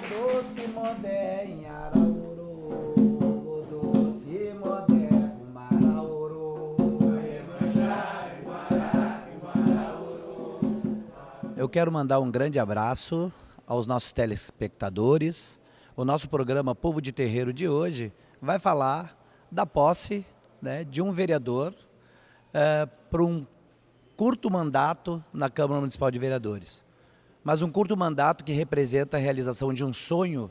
doce modé em Araúro, doce modé com Maraúro. Eu quero mandar um grande abraço aos nossos telespectadores. O nosso programa Povo de Terreiro de hoje vai falar da posse, né, de um vereador para um curto mandato na Câmara Municipal de Vereadores. Mas um curto mandato que representa a realização de um sonho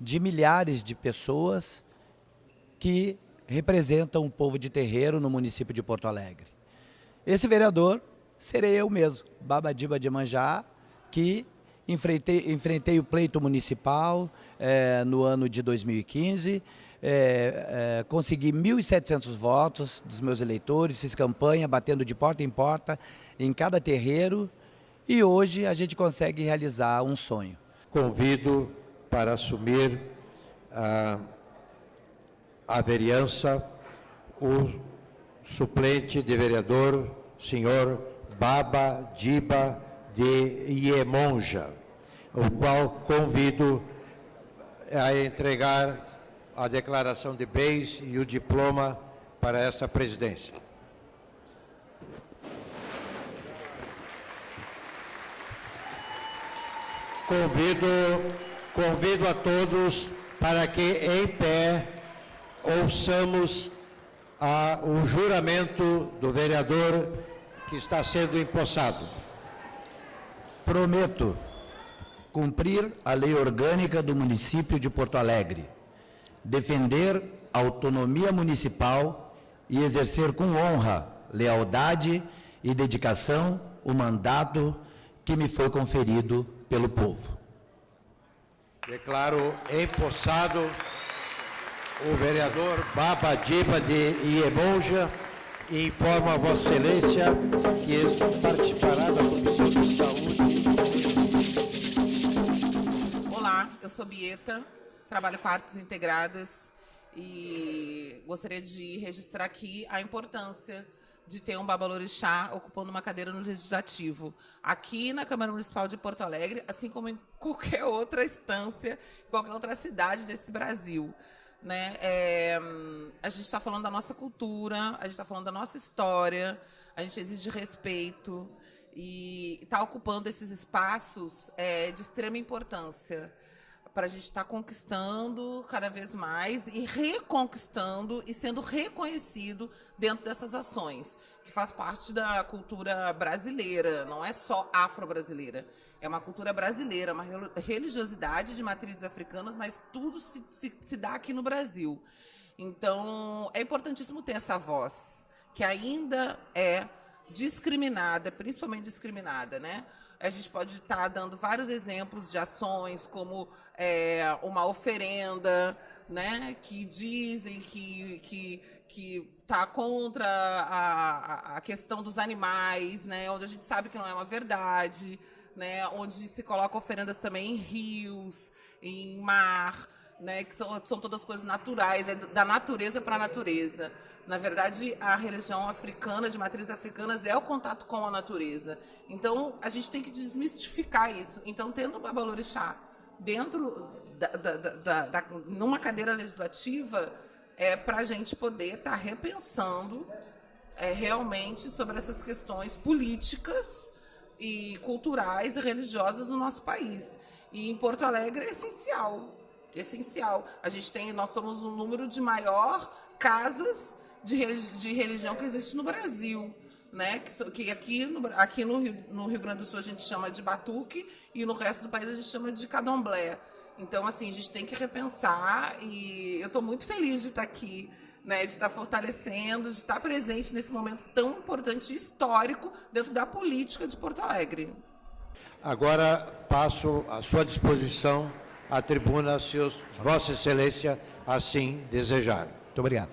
de milhares de pessoas que representam o povo de terreiro no município de Porto Alegre. Esse vereador serei eu mesmo, Baba Diba de Iemanjá, que enfrentei o pleito municipal no ano de 2015, consegui 1.700 votos dos meus eleitores, fiz campanha batendo de porta em porta em cada terreiro e hoje a gente consegue realizar um sonho. Convido para assumir a vereança o suplente de vereador, senhor Baba Diba de Iemanjá, o qual convido a entregar a declaração de bens e o diploma para esta presidência. Convido a todos para que, em pé, ouçamos o juramento do vereador que está sendo empossado. Prometo cumprir a lei orgânica do município de Porto Alegre, defender a autonomia municipal e exercer com honra, lealdade e dedicação o mandato que me foi conferido pelo povo. Declaro empossado o vereador Baba Diba de Iemanjá e informo a Vossa Excelência que ele participará da Comissão de Saúde. Olá, eu sou Bieta, trabalho com artes integradas e gostaria de registrar aqui a importância de ter um babalorixá ocupando uma cadeira no Legislativo, aqui na Câmara Municipal de Porto Alegre, assim como em qualquer outra instância, qualquer outra cidade desse Brasil. Né? A gente está falando da nossa cultura, a gente está falando da nossa história, a gente exige respeito e está ocupando esses espaços de extrema importância para a gente estar conquistando cada vez mais e reconquistando e sendo reconhecido dentro dessas ações, que faz parte da cultura brasileira, não é só afro-brasileira. É uma cultura brasileira, uma religiosidade de matrizes africanas, mas tudo se dá aqui no Brasil. Então, é importantíssimo ter essa voz, que ainda é discriminada, principalmente discriminada, né? A gente pode estar dando vários exemplos de ações, como uma oferenda, né, que dizem que está contra a questão dos animais, né, onde a gente sabe que não é uma verdade, né, onde se coloca oferendas também em rios, em mar, né, que são todas coisas naturais, da natureza para a natureza. Na verdade, a religião africana, de matrizes africanas, é o contato com a natureza. Então, a gente tem que desmistificar isso. Então, tendo o babalorixá dentro numa cadeira legislativa, para a gente poder estar repensando realmente sobre essas questões políticas e culturais e religiosas do nosso país. E em Porto Alegre é essencial. Nós somos o número de maior casas de religião que existe no Brasil, né? Que aqui no Rio Grande do Sul a gente chama de batuque e no resto do país a gente chama de candomblé. Então, assim, a gente tem que repensar e eu estou muito feliz de estar aqui, né? De estar fortalecendo, de estar presente nesse momento tão importante e histórico dentro da política de Porto Alegre. Agora passo à sua disposição a tribuna, se Vossa Excelência assim desejar. Muito obrigado.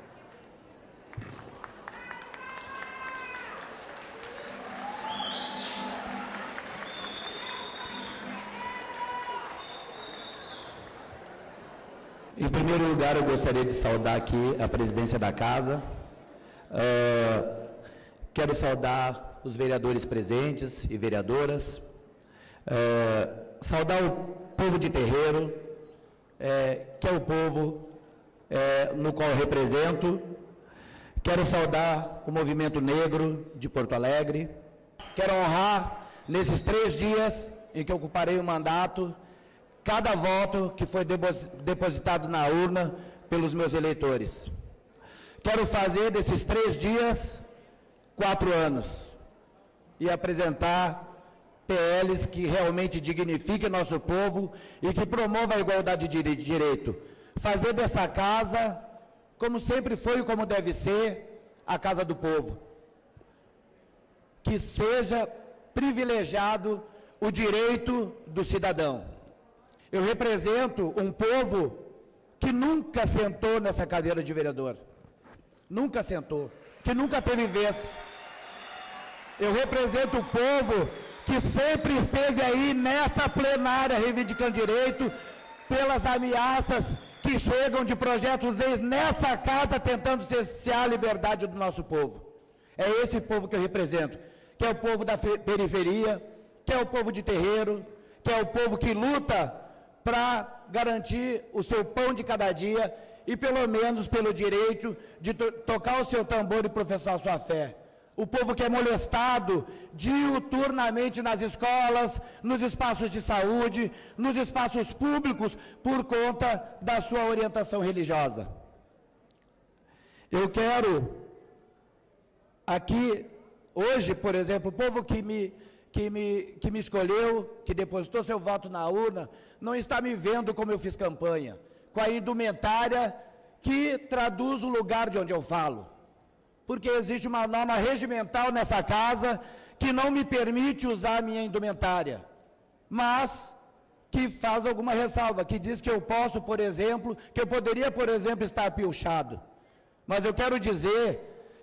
Em primeiro lugar, eu gostaria de saudar aqui a presidência da Casa. Quero saudar os vereadores presentes e vereadoras. Saudar o povo de terreiro, que é o povo no qual eu represento. Quero saudar o movimento negro de Porto Alegre. Quero honrar, nesses 3 dias em que ocuparei o mandato, cada voto que foi depositado na urna pelos meus eleitores. Quero fazer desses 3 dias 4 anos e apresentar PLs que realmente dignifiquem nosso povo e que promovam a igualdade de direito. Fazer dessa casa, como sempre foi e como deve ser, a casa do povo. Que seja privilegiado o direito do cidadão. Eu represento um povo que nunca sentou nessa cadeira de vereador. Nunca sentou. Que nunca teve vez. Eu represento o povo que sempre esteve aí nessa plenária reivindicando direito pelas ameaças que chegam de projetos de leis nessa casa tentando cercear a liberdade do nosso povo. É esse povo que eu represento, que é o povo da periferia, que é o povo de terreiro, que é o povo que luta para garantir o seu pão de cada dia e pelo menos pelo direito de tocar o seu tambor e professar a sua fé. O povo que é molestado diuturnamente nas escolas, nos espaços de saúde, nos espaços públicos, por conta da sua orientação religiosa. Eu quero aqui, hoje, por exemplo, o povo que me escolheu, que depositou seu voto na urna, não está me vendo como eu fiz campanha, com a indumentária que traduz o lugar de onde eu falo. Porque existe uma norma regimental nessa casa que não me permite usar a minha indumentária, mas que faz alguma ressalva, que diz que eu posso, por exemplo, que eu poderia, por exemplo, estar piochado. Mas eu quero dizer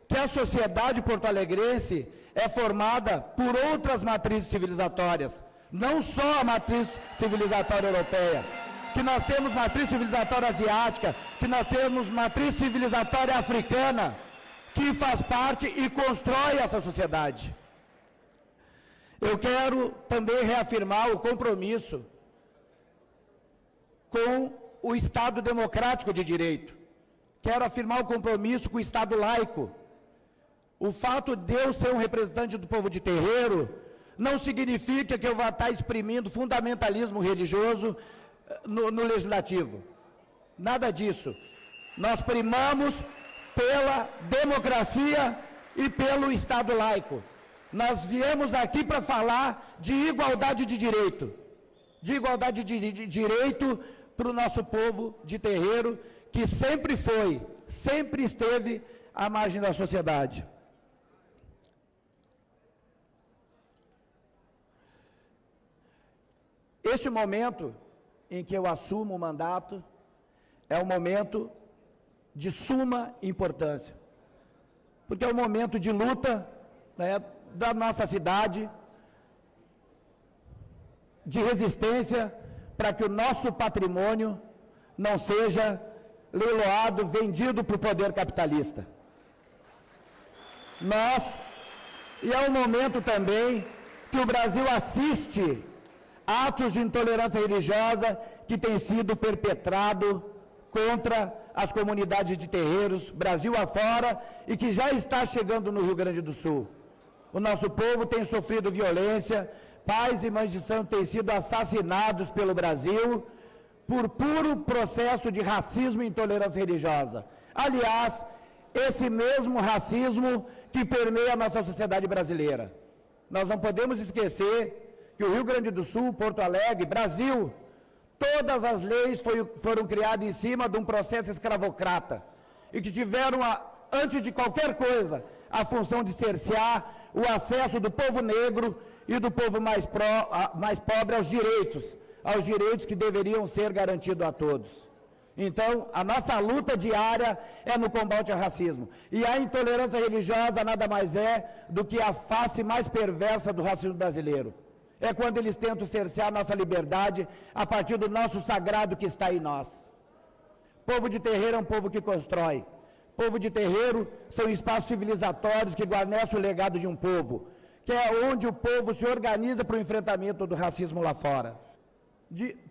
que a sociedade porto-alegrense é formada por outras matrizes civilizatórias, não só a matriz civilizatória europeia, que nós temos matriz civilizatória asiática, que nós temos matriz civilizatória africana, que faz parte e constrói essa sociedade. Eu quero também reafirmar o compromisso com o Estado democrático de direito. Quero afirmar o compromisso com o Estado laico. O fato de eu ser um representante do povo de terreiro não significa que eu vá estar exprimindo fundamentalismo religioso no legislativo. Nada disso. Nós primamos pela democracia e pelo Estado laico. Nós viemos aqui para falar de igualdade de direito. De igualdade de direito para o nosso povo de terreiro, que sempre foi, sempre esteve à margem da sociedade. Este momento em que eu assumo o mandato é um momento de suma importância, porque é um momento de luta, né, da nossa cidade, de resistência para que o nosso patrimônio não seja leiloado, vendido para o poder capitalista. E é um momento também que o Brasil assiste atos de intolerância religiosa que têm sido perpetrados contra as comunidades de terreiros, Brasil afora, e que já está chegando no Rio Grande do Sul. O nosso povo tem sofrido violência, pais e mães de santo têm sido assassinados pelo Brasil por puro processo de racismo e intolerância religiosa. Aliás, esse mesmo racismo que permeia a nossa sociedade brasileira. Nós não podemos esquecer que o Rio Grande do Sul, Porto Alegre, Brasil, todas as leis foram criadas em cima de um processo escravocrata e que tiveram, antes de qualquer coisa, a função de cercear o acesso do povo negro e do povo mais pobre aos direitos que deveriam ser garantidos a todos. Então, a nossa luta diária é no combate ao racismo. E a intolerância religiosa nada mais é do que a face mais perversa do racismo brasileiro. É quando eles tentam cercear nossa liberdade a partir do nosso sagrado que está em nós. Povo de terreiro é um povo que constrói. Povo de terreiro são espaços civilizatórios que guarnecem o legado de um povo, que é onde o povo se organiza para o enfrentamento do racismo lá fora.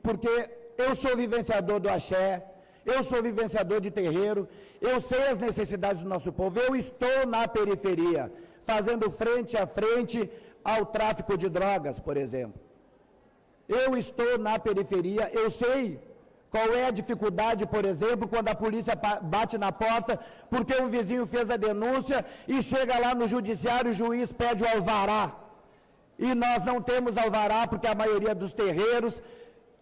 porque eu sou vivenciador do axé, eu sou vivenciador de terreiro, eu sei as necessidades do nosso povo, eu estou na periferia, fazendo frente a frente ao tráfico de drogas, por exemplo. Eu estou na periferia, eu sei qual é a dificuldade, por exemplo, quando a polícia bate na porta, porque um vizinho fez a denúncia e chega lá no judiciário, o juiz pede o alvará. E nós não temos alvará, porque a maioria dos terreiros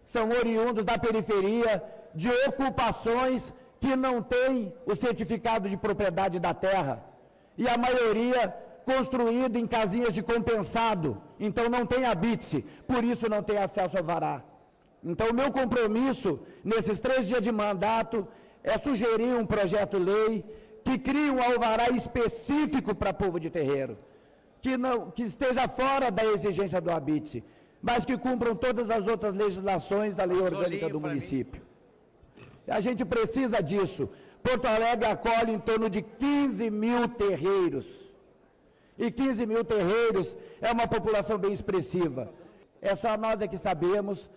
são oriundos da periferia, de ocupações que não têm o certificado de propriedade da terra. E a maioria construído em casinhas de compensado, então não tem habite-se, por isso não tem acesso ao alvará. Então o meu compromisso, nesses 3 dias de mandato, é sugerir um projeto-lei que crie um alvará específico para povo de terreiro, que esteja fora da exigência do habite-se, mas que cumpram todas as outras legislações da lei orgânica do município. A gente precisa disso. Porto Alegre acolhe em torno de 15 mil terreiros. E 15 mil terreiros é uma população bem expressiva. É só nós é que sabemos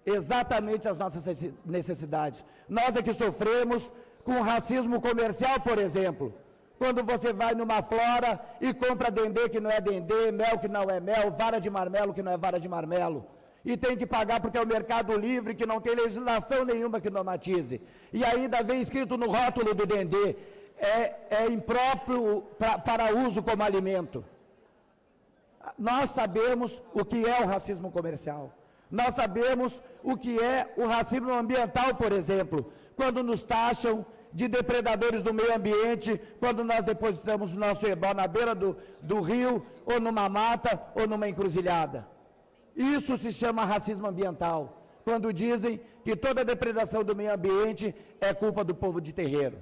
exatamente as nossas necessidades. Nós é que sofremos com racismo comercial, por exemplo. Quando você vai numa flora e compra dendê que não é dendê, mel que não é mel, vara de marmelo que não é vara de marmelo. E tem que pagar porque é o mercado livre, que não tem legislação nenhuma que normatize. E ainda vem escrito no rótulo do dendê, é impróprio para uso como alimento. Nós sabemos o que é o racismo comercial. Nós sabemos o que é o racismo ambiental, por exemplo, quando nos taxam de depredadores do meio ambiente, quando nós depositamos o nosso ebó na beira do rio, ou numa mata, ou numa encruzilhada. Isso se chama racismo ambiental, quando dizem que toda depredação do meio ambiente é culpa do povo de terreiro.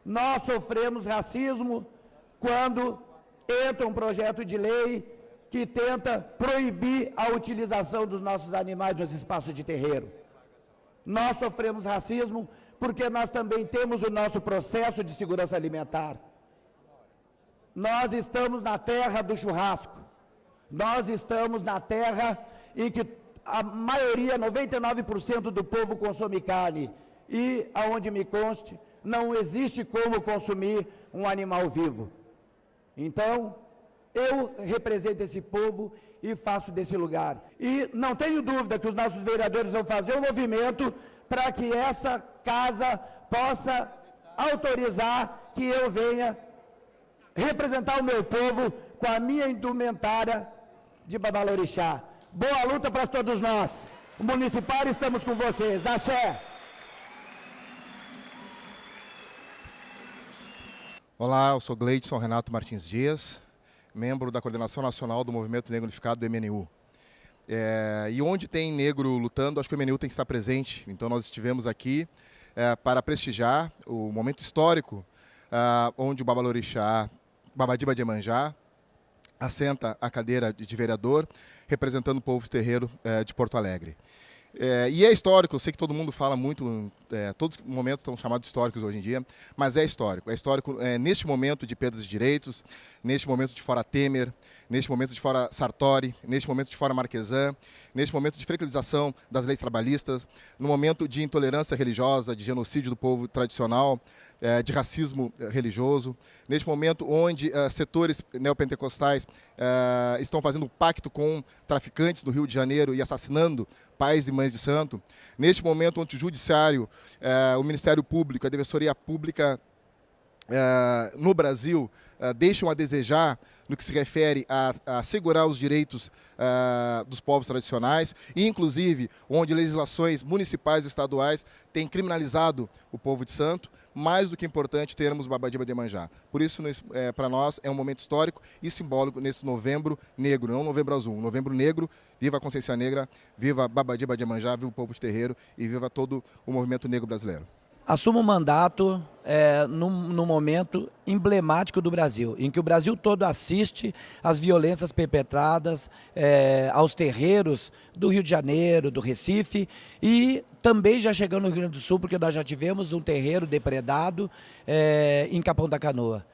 Nós sofremos racismo quando entra um projeto de lei que tenta proibir a utilização dos nossos animais nos espaços de terreiro. Nós sofremos racismo porque nós também temos o nosso processo de segurança alimentar. Nós estamos na terra do churrasco. Nós estamos na terra em que a maioria, 99% do povo consome carne. E, aonde me conste, não existe como consumir um animal vivo. Então, eu represento esse povo e faço desse lugar. E não tenho dúvida que os nossos vereadores vão fazer um movimento para que essa casa possa autorizar que eu venha representar o meu povo com a minha indumentária de Babalorixá. Boa luta para todos nós. O municipal, estamos com vocês. Axé! Olá, eu sou Gleidson Renato Martins Dias, membro da Coordenação Nacional do Movimento Negro Unificado do MNU. E onde tem negro lutando, acho que o MNU tem que estar presente. Então nós estivemos aqui para prestigiar o momento histórico onde o Babalorixá, Babadiba de Iemanjá, assenta a cadeira de vereador, representando o povo de terreiro de Porto Alegre. E é histórico, eu sei que todo mundo fala muito, todos os momentos estão chamados históricos hoje em dia, mas é histórico. É histórico neste momento de perdas de direitos, neste momento de fora Temer, neste momento de fora Sartori, neste momento de fora Marquesan, neste momento de flexibilização das leis trabalhistas, no momento de intolerância religiosa, de genocídio do povo tradicional, de racismo religioso, neste momento onde setores neopentecostais estão fazendo pacto com traficantes no Rio de Janeiro e assassinando pais e mães de santo, neste momento onde o Judiciário, o Ministério Público, a Defensoria Pública no Brasil deixam a desejar no que se refere a assegurar os direitos dos povos tradicionais e, inclusive, onde legislações municipais e estaduais têm criminalizado o povo de santo, mais do que importante termos o Babadiba de Iemanjá. Por isso, para nós, é um momento histórico e simbólico nesse novembro negro, não novembro azul, novembro negro. Viva a consciência negra, viva Babadiba de Iemanjá, viva o povo de terreiro e viva todo o movimento negro brasileiro. Assumo o mandato num momento emblemático do Brasil, em que o Brasil todo assiste às violências perpetradas aos terreiros do Rio de Janeiro, do Recife, e também já chegando no Rio Grande do Sul, porque nós já tivemos um terreiro depredado em Capão da Canoa.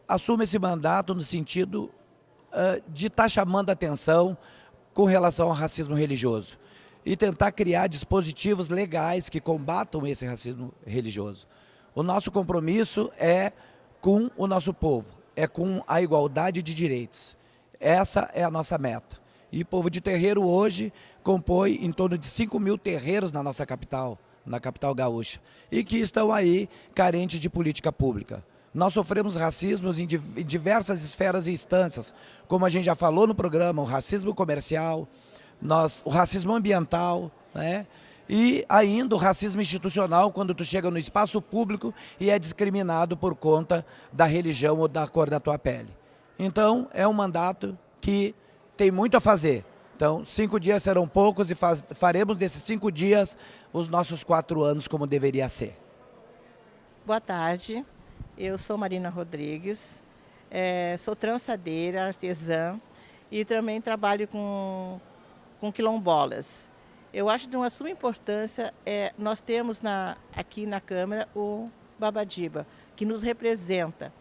Assumo esse mandato no sentido de estar chamando a atenção com relação ao racismo religioso. e tentar criar dispositivos legais que combatam esse racismo religioso. O nosso compromisso é com o nosso povo, é com a igualdade de direitos. Essa é a nossa meta. E o povo de terreiro hoje compõe em torno de 5 mil terreiros na nossa capital, na capital gaúcha, e que estão aí carentes de política pública. Nós sofremos racismos em diversas esferas e instâncias, como a gente já falou no programa, o racismo comercial, o racismo ambiental, né? E ainda o racismo institucional, quando tu chega no espaço público e é discriminado por conta da religião ou da cor da tua pele. Então, é um mandato que tem muito a fazer. Então, 5 dias serão poucos e faremos desses 5 dias os nossos 4 anos como deveria ser. Boa tarde, eu sou Marina Rodrigues, sou trançadeira, artesã e também trabalho com quilombolas. Eu acho de uma suma importância, nós temos aqui na Câmara o Babadiba, que nos representa,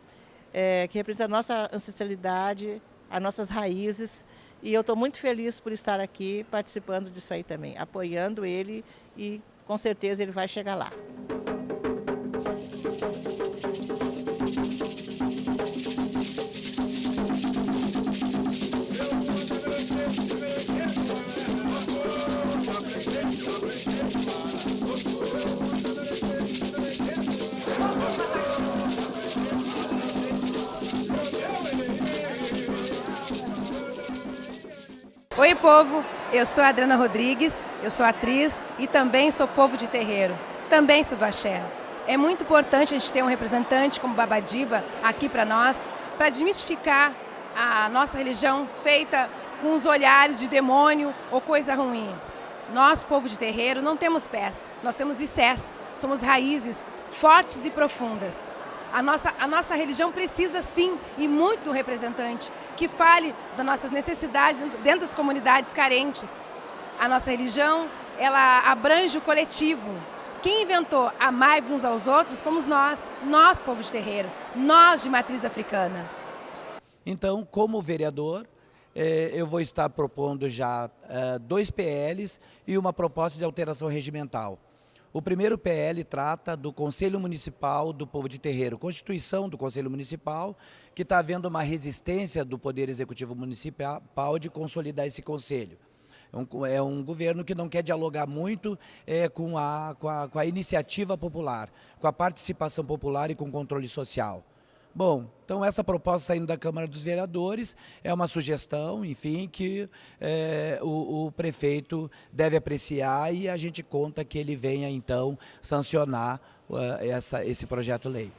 que representa a nossa ancestralidade, as nossas raízes, e eu estou muito feliz por estar aqui participando disso aí também, apoiando ele e com certeza ele vai chegar lá. Oi, povo! Eu sou a Adriana Rodrigues, eu sou atriz e também sou povo de terreiro. Também sou do axé. É muito importante a gente ter um representante como Babadiba aqui para nós, para desmistificar a nossa religião feita com os olhares de demônio ou coisa ruim. Nós, povo de terreiro, não temos pés, nós temos icés, somos raízes fortes e profundas. A nossa religião precisa sim, e muito, do representante, que fale das nossas necessidades dentro das comunidades carentes. A nossa religião, ela abrange o coletivo. Quem inventou amar uns aos outros fomos nós, povo de terreiro, nós de matriz africana. Então, como vereador, eu vou estar propondo já 2 PLs e uma proposta de alteração regimental. O primeiro PL trata do Conselho Municipal do Povo de Terreiro, Constituição do Conselho Municipal, que está havendo uma resistência do Poder Executivo Municipal de consolidar esse conselho. É um governo que não quer dialogar muito com a iniciativa popular, com a participação popular e com o controle social. Bom, então essa proposta saindo da Câmara dos Vereadores é uma sugestão, enfim, que o prefeito deve apreciar e a gente conta que ele venha, então, sancionar esse projeto-lei.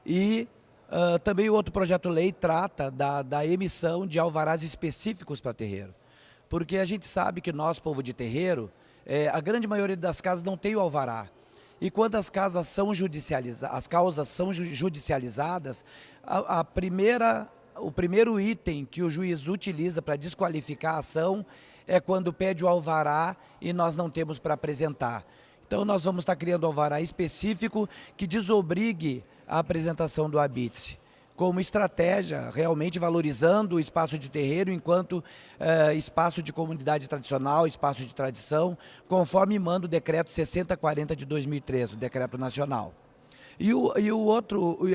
E também o outro projeto-lei trata da emissão de alvarás específicos para terreiro, porque a gente sabe que nós, povo de terreiro, a grande maioria das casas não tem o alvará. E quando as causas são judicializadas, o primeiro item que o juiz utiliza para desqualificar a ação é quando pede o alvará e nós não temos para apresentar. Então nós vamos estar criando um alvará específico que desobrigue a apresentação do habite, como estratégia, realmente valorizando o espaço de terreiro enquanto espaço de comunidade tradicional, espaço de tradição, conforme manda o decreto 6040 de 2013, o decreto nacional. E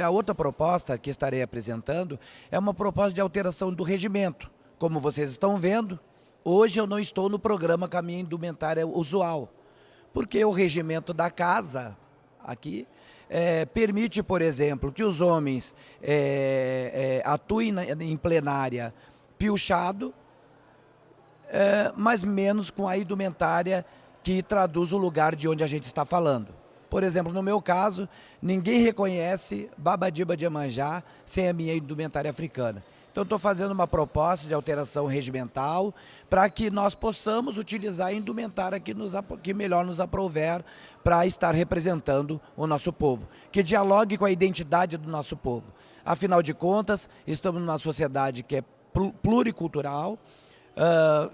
a outra proposta que estarei apresentando é uma proposta de alteração do regimento. Como vocês estão vendo, hoje eu não estou no programa com a minha indumentária usual, porque o regimento da casa aqui permite, por exemplo, que os homens atuem em plenária piochado, mas menos com a indumentária que traduz o lugar de onde a gente está falando. Por exemplo, no meu caso, ninguém reconhece Babadiba de Iemanjá sem a minha indumentária africana. Então, estou fazendo uma proposta de alteração regimental para que nós possamos utilizar a indumentária que melhor nos aprouver para estar representando o nosso povo, que dialogue com a identidade do nosso povo. Afinal de contas, estamos numa sociedade que é pluricultural,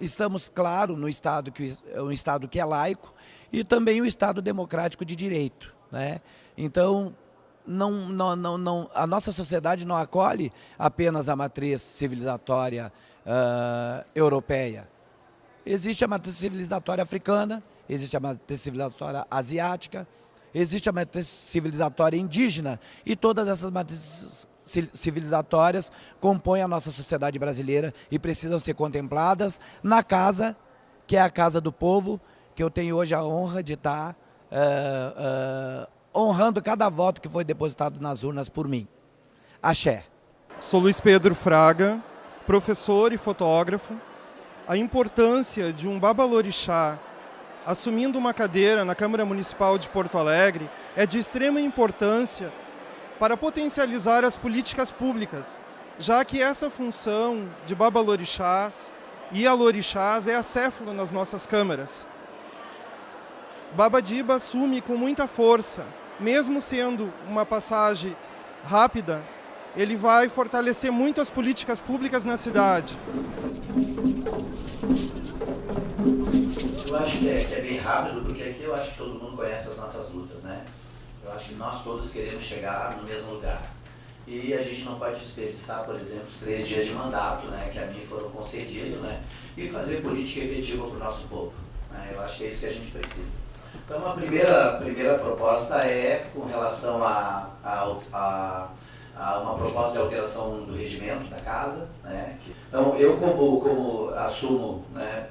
estamos, claro, no Estado um Estado que é laico e também um Estado democrático de direito, né? Então, a nossa sociedade não acolhe apenas a matriz civilizatória europeia. Existe a matriz civilizatória africana, existe a matriz civilizatória asiática, existe a matriz civilizatória indígena, e todas essas matrizes civilizatórias compõem a nossa sociedade brasileira e precisam ser contempladas na casa, que é a casa do povo, que eu tenho hoje a honra de estar honrando cada voto que foi depositado nas urnas por mim. Axé. Sou Luiz Pedro Fraga, professor e fotógrafo. A importância de um babalorixá assumindo uma cadeira na Câmara Municipal de Porto Alegre é de extrema importância para potencializar as políticas públicas, já que essa função de babalorixás e alorixás é acéfalo nas nossas câmaras. Babadiba assume com muita força, mesmo sendo uma passagem rápida, ele vai fortalecer muito as políticas públicas na cidade. Eu acho que é bem rápido, porque aqui eu acho que todo mundo conhece as nossas lutas, né? Eu acho que nós todos queremos chegar no mesmo lugar. E a gente não pode desperdiçar, por exemplo, os 3 dias de mandato, né, que a mim foram concedidos, né, e fazer política efetiva para o nosso povo. Né? Eu acho que é isso que a gente precisa. Então, a primeira proposta é com relação a uma proposta de alteração do regimento da casa. Né? Então, eu como assumo, né,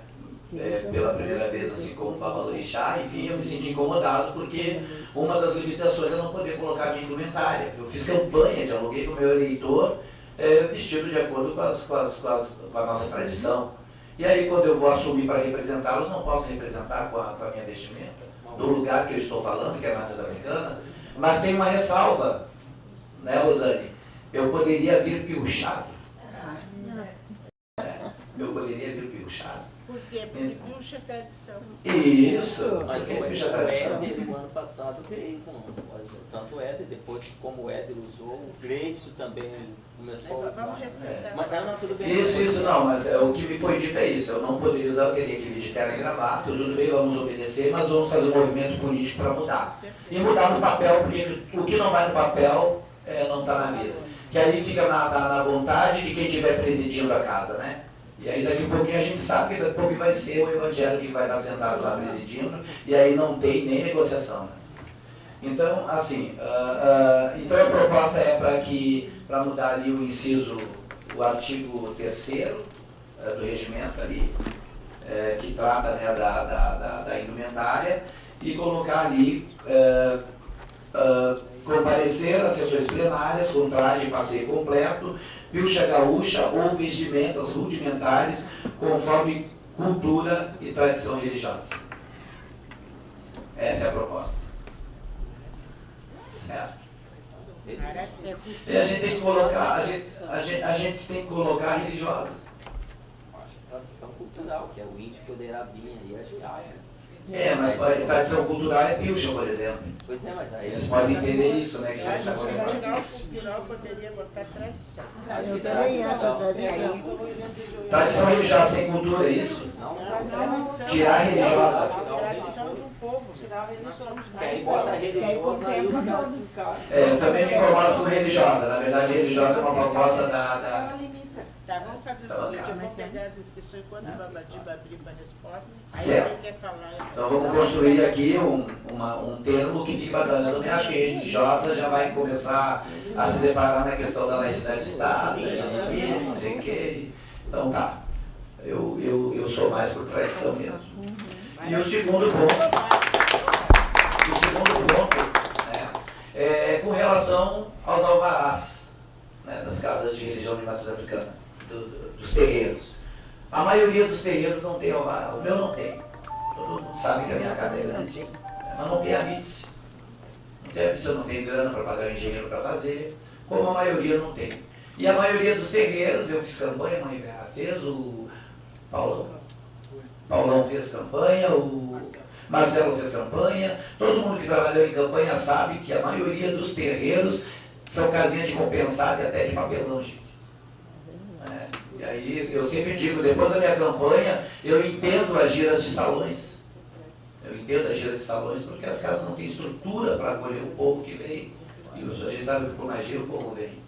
pela primeira vez assim como babalorixá, enfim, eu me senti incomodado porque uma das limitações é não poder colocar minha indumentária. Eu fiz campanha, dialoguei com o meu eleitor vestido de acordo com a nossa tradição. E aí, quando eu vou assumir para representá-los, não posso representar com a minha vestimenta, no lugar que eu estou falando, que é a matriz africana, mas tem uma ressalva, né, Rosane? Eu poderia vir pirruchado. Eu poderia vir pirruchado. Por quê? Porque puxa tradição. Isso, mas puxa tradição. O Éder, no ano passado, veio com tanto o Éder, depois como o Éder usou, o Gleidson também começou a usar. Vamos respeitar. Mas não, tudo bem. Isso, não, mas o que me foi dito é isso. Eu não poderia usar, eu teria que vir de terno e gravata, tudo bem, vamos obedecer, mas vamos fazer um movimento político para mudar. E mudar no papel, porque o que não vai no papel não está na vida. Que aí fica na vontade de quem estiver presidindo a casa, né? E aí daqui a pouquinho a gente sabe que daqui a pouco vai ser o evangélico que vai estar sentado lá presidindo, e aí não tem nem negociação. Né? Então, assim, então a proposta é para mudar ali o inciso, o artigo 3º do regimento ali, que trata, né, da indumentária, e colocar ali comparecer às sessões plenárias com traje e passeio completo, pilcha gaúcha ou vestimentas rudimentares conforme cultura e tradição religiosa. Essa é a proposta. Certo? E a gente tem que colocar, a gente tem que colocar religiosa. Tradição cultural, que é o índio poderá vir e agiar. Mas tradição cultural é pilcha, por exemplo. Pois é, mas aí... Eles podem entender isso, né? Que a gente cultural poderia botar tradição. Eu também acho. Tradição religiosa sem cultura, é isso? Tirar religiosa. Tradição de um povo. Nós somos mais. Bota religiosa aí os caras se encaixam. Eu também me incomodo com religiosa. Na verdade, religiosa é uma proposta da... Tá, vamos fazer o seguinte, eu vou pegar as inscrições quando o Babadiba abrir para a resposta, aí certo. quem quer falar... Então vamos construir aqui um termo que fique bacana. Eu acho que a religiosa já vai começar a se deparar na questão da laicidade do Estado, não sei o quê. Então tá, eu sou mais por tradição mesmo. E o segundo ponto é com relação aos alvarás, né, das casas de religião de matriz africana. Dos terreiros. A maioria dos terreiros não tem alvará. O meu não tem. Todo mundo sabe que a minha casa é grande. Mas não tem a VITS. Não tem a VITS, eu não tenho grana para pagar o engenheiro para fazer, como a maioria não tem. E a maioria dos terreiros, eu fiz campanha, a mãe fez, o Paulão fez campanha, o Marcelo fez campanha, todo mundo que trabalhou em campanha sabe que a maioria dos terreiros são casinhas de compensado e até de papelão, gente. E aí eu sempre digo, depois da minha campanha, eu entendo as giras de salões. Eu entendo as giras de salões porque as casas não têm estrutura para acolher o povo que vem. E a gente sabe que por mais gira o povo vem.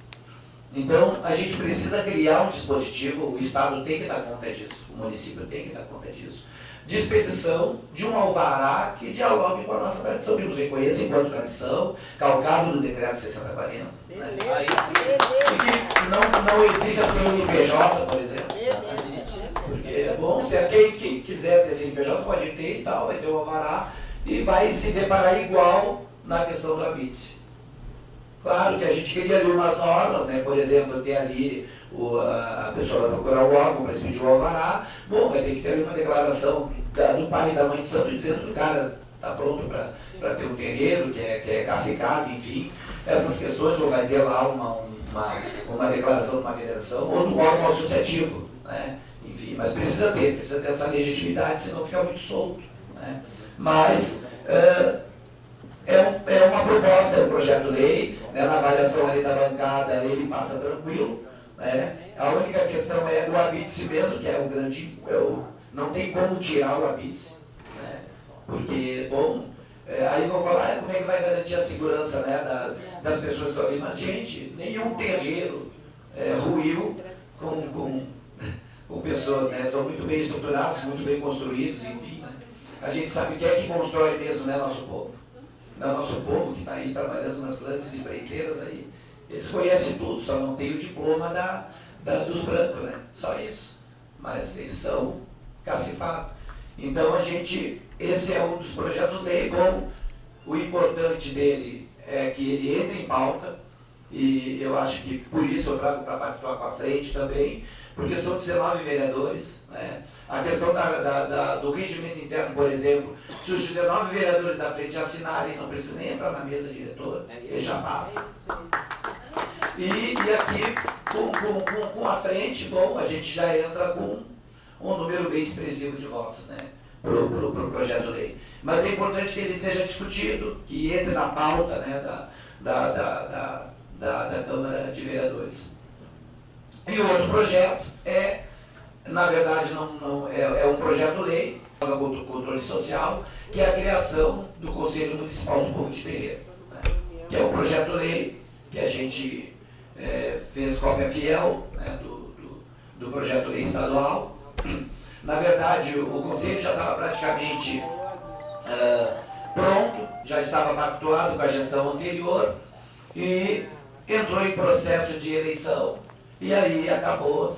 Então, a gente precisa criar um dispositivo, o Estado tem que dar conta disso, o município tem que dar conta disso, de expedição de um alvará que dialogue com a nossa tradição, que nos reconheça enquanto tradição, calcado no decreto 6040. Né? E que não exija CNPJ, por exemplo. Porque, bom, se quem quiser ter CNPJ pode ter e tal, vai ter o alvará e vai se deparar igual na questão do habite. Claro que a gente queria ali umas normas, né? Por exemplo, ter ali a pessoa vai procurar o órgão para expedir o alvará, bom, vai ter que ter ali uma declaração do pai e da mãe de santo dizendo que o cara está pronto para ter um terreiro, que é cacicado, enfim, essas questões, ou vai ter lá uma declaração de uma federação, ou do órgão associativo, né? Enfim, mas precisa ter essa legitimidade, senão fica muito solto, né? Mas é uma proposta, é um projeto-lei, né? Na avaliação ali da bancada ele passa tranquilo, né? A única questão é o habite mesmo, que é o grande, não tem como tirar o habite, né? Porque, bom, aí vão falar, como é que vai garantir a segurança, né, das pessoas que estão ali? Mas, gente, nenhum terreiro ruiu com pessoas, né? São muito bem estruturados, muito bem construídos, enfim, né? A gente sabe o que é que constrói mesmo, né, nosso povo. Nosso povo que está aí trabalhando nas grandes empreiteiras aí, eles conhecem tudo, só não tem o diploma dos brancos, né? Só isso. Mas eles são cacifados. Então esse é um dos projetos de lei. Bom, o importante dele é que ele entre em pauta, e eu acho que por isso eu trago para pactuar com a frente também, porque são 19 vereadores, né? A questão do regimento interno, por exemplo, se os 19 vereadores da frente assinarem, não precisa nem entrar na mesa diretora, ele já passa. E aqui, com a frente, bom, a gente já entra com um número bem expressivo de votos, né, para o projeto de lei. Mas é importante que ele seja discutido, que entre na pauta, né, da Câmara de Vereadores. E o outro projeto na verdade, é um projeto-lei para o controle social, que é a criação do Conselho Municipal do Povo de Terreiro, né? Que é um projeto-lei que a gente fez cópia fiel, né, do projeto-lei estadual. Na verdade, o Conselho já estava praticamente pronto, já estava pactuado com a gestão anterior e entrou em processo de eleição. E aí acabou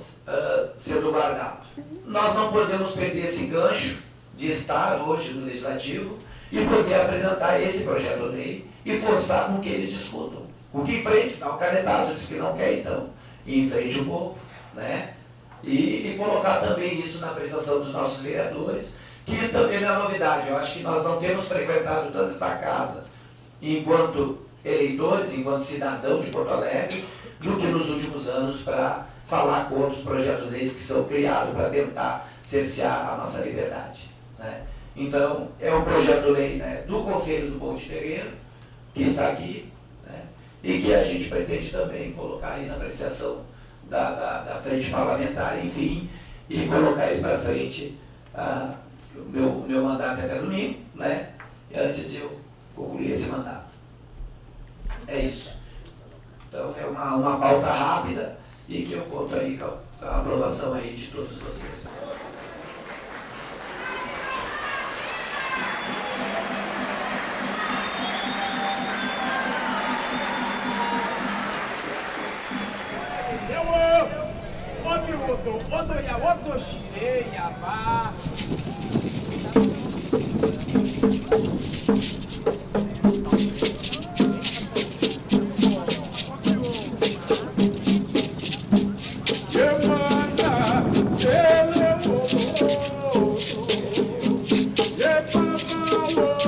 sendo guardado. Nós não podemos perder esse gancho de estar hoje no Legislativo e poder apresentar esse projeto de lei e forçar com que eles discutam. Com que enfrente, dá o canetaço, diz que não quer então, e enfrente o povo, né? E colocar também isso na apreciação dos nossos vereadores, que também não é novidade. Eu acho que nós não temos frequentado tanto essa casa enquanto eleitores, enquanto cidadão de Porto Alegre, do que nos últimos anos para falar contra os projetos de leis que são criados para tentar cercear a nossa liberdade, né? Então, é um projeto de lei, né, do Conselho do Povo de Terreiro, que está aqui, né, e que a gente pretende também colocar aí na apreciação da frente parlamentar, enfim, e colocar ele para frente, o meu mandato até domingo, né, antes de eu concluir esse mandato. É isso. Então, é uma pauta rápida e que eu conto aí com a aprovação aí de todos vocês.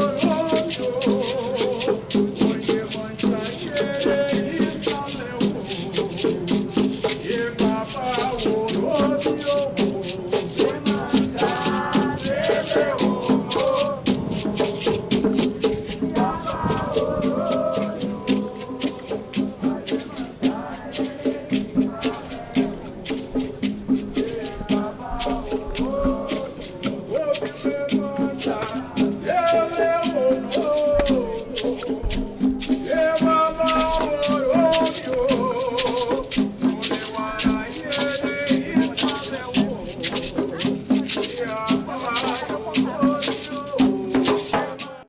Yeah,